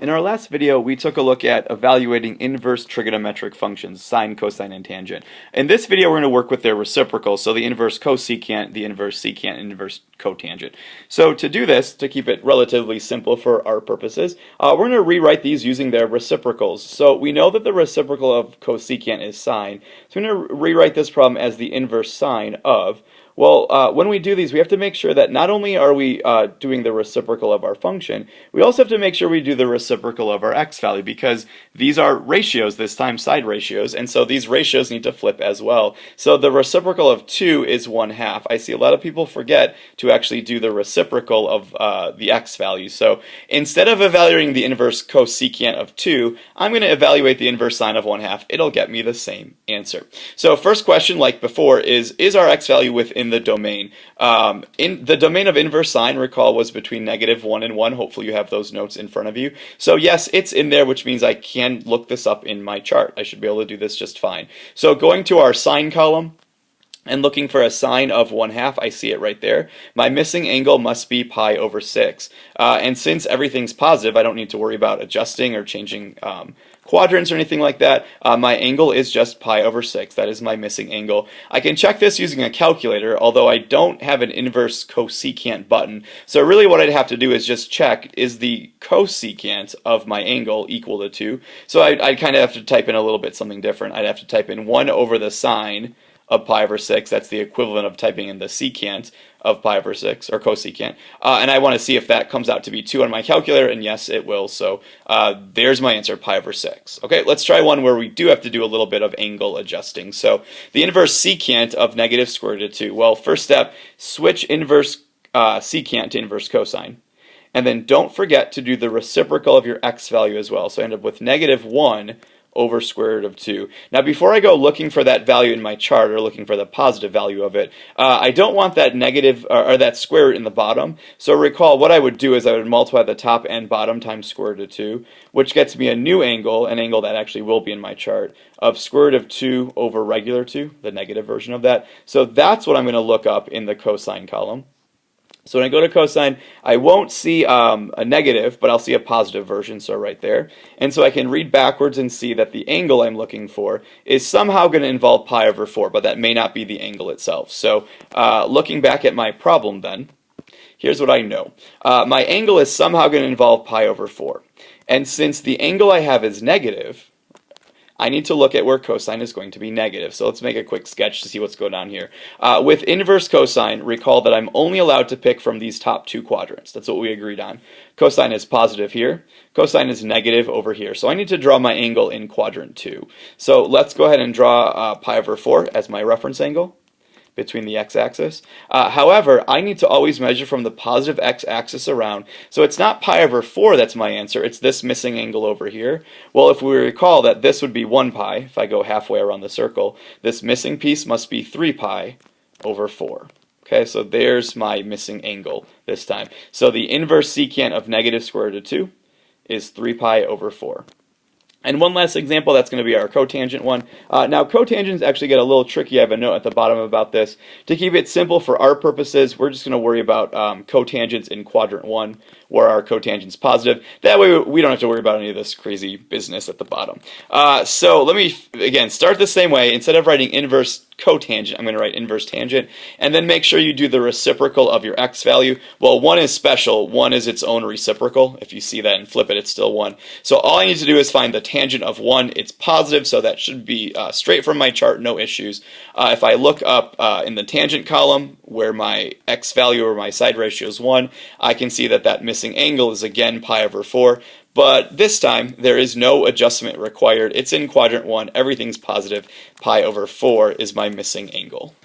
In our last video, we took a look at evaluating inverse trigonometric functions, sine, cosine, and tangent. In this video, we're going to work with their reciprocals, so the inverse cosecant, the inverse secant, and inverse cotangent. So to do this, to keep it relatively simple for our purposes, we're going to rewrite these using their reciprocals. So we know that the reciprocal of cosecant is sine, so we're going to rewrite this problem as the inverse sine of. Well, when we do these, we have to make sure that not only are we doing the reciprocal of our function, we also have to make sure we do the reciprocal of our x value, because these are ratios, this time side ratios, and so these ratios need to flip as well. So the reciprocal of 2 is 1/2. I see a lot of people forget to actually do the reciprocal of the x value. So instead of evaluating the inverse cosecant of 2, I'm going to evaluate the inverse sine of 1/2. It'll get me the same answer. So first question, like before, is our x value within the domain? In the domain of inverse sine, recall, was between -1 and 1. Hopefully you have those notes in front of you. So yes, it's in there, which means I can look this up in my chart. I should be able to do this just fine. So going to our sine column and looking for a sine of 1/2, I see it right there. My missing angle must be pi over 6. And since everything's positive, I don't need to worry about adjusting or changing quadrants or anything like that. My angle is just pi over 6. That is my missing angle. I can check this using a calculator, although I don't have an inverse cosecant button. So really what I'd have to do is just check, is the cosecant of my angle equal to 2? So I'd kind of have to type in a little bit something different. I'd have to type in 1 over the sine of pi over 6. That's the equivalent of typing in the secant of pi over 6, or cosecant. And I want to see if that comes out to be 2 on my calculator, and yes, it will. So there's my answer, pi over 6. Okay, let's try one where we do have to do a little bit of angle adjusting. So the inverse secant of negative square root of 2. Well, first step, switch inverse secant to inverse cosine. And then don't forget to do the reciprocal of your x value as well. So I end up with -1 over square root of 2. Now before I go looking for that value in my chart, or looking for the positive value of it, I don't want that negative or that square root in the bottom. So recall, what I would do is I would multiply the top and bottom times square root of 2, which gets me a new angle, an angle that actually will be in my chart, of square root of 2 over regular 2, the negative version of that. So that's what I'm going to look up in the cosine column. So when I go to cosine, I won't see a negative, but I'll see a positive version, so right there. And so I can read backwards and see that the angle I'm looking for is somehow going to involve pi over 4, but that may not be the angle itself. So looking back at my problem then, here's what I know. My angle is somehow going to involve pi over 4. And since the angle I have is negative, I need to look at where cosine is going to be negative. So let's make a quick sketch to see what's going on here. With inverse cosine, recall that I'm only allowed to pick from these top 2 quadrants. That's what we agreed on. Cosine is positive here. Cosine is negative over here. So I need to draw my angle in quadrant 2. So let's go ahead and draw pi over 4 as my reference angle between the x-axis. However, I need to always measure from the positive x-axis around. So it's not pi over 4 that's my answer, it's this missing angle over here. Well, if we recall that this would be 1 pi, if I go halfway around the circle, this missing piece must be 3 pi over 4. Okay, so there's my missing angle this time. So the inverse secant of negative square root of 2 is 3 pi over 4. And one last example, that's going to be our cotangent one. Now cotangents actually get a little tricky. I have a note at the bottom about this. To keep it simple for our purposes, we're just going to worry about cotangents in quadrant 1, where our cotangent's positive. That way we don't have to worry about any of this crazy business at the bottom. So let me, again, start the same way. Instead of writing inverse cotangent, I'm going to write inverse tangent, and then make sure you do the reciprocal of your x value. Well, 1 is special. 1 is its own reciprocal. If you see that and flip it, it's still 1. So all I need to do is find the tangent of 1. It's positive, so that should be straight from my chart, no issues. If I look up in the tangent column where my x value or my side ratio is 1, I can see that that missing angle is again pi over 4. But this time, there is no adjustment required. It's in quadrant 1. Everything's positive. Pi over 4 is my missing angle.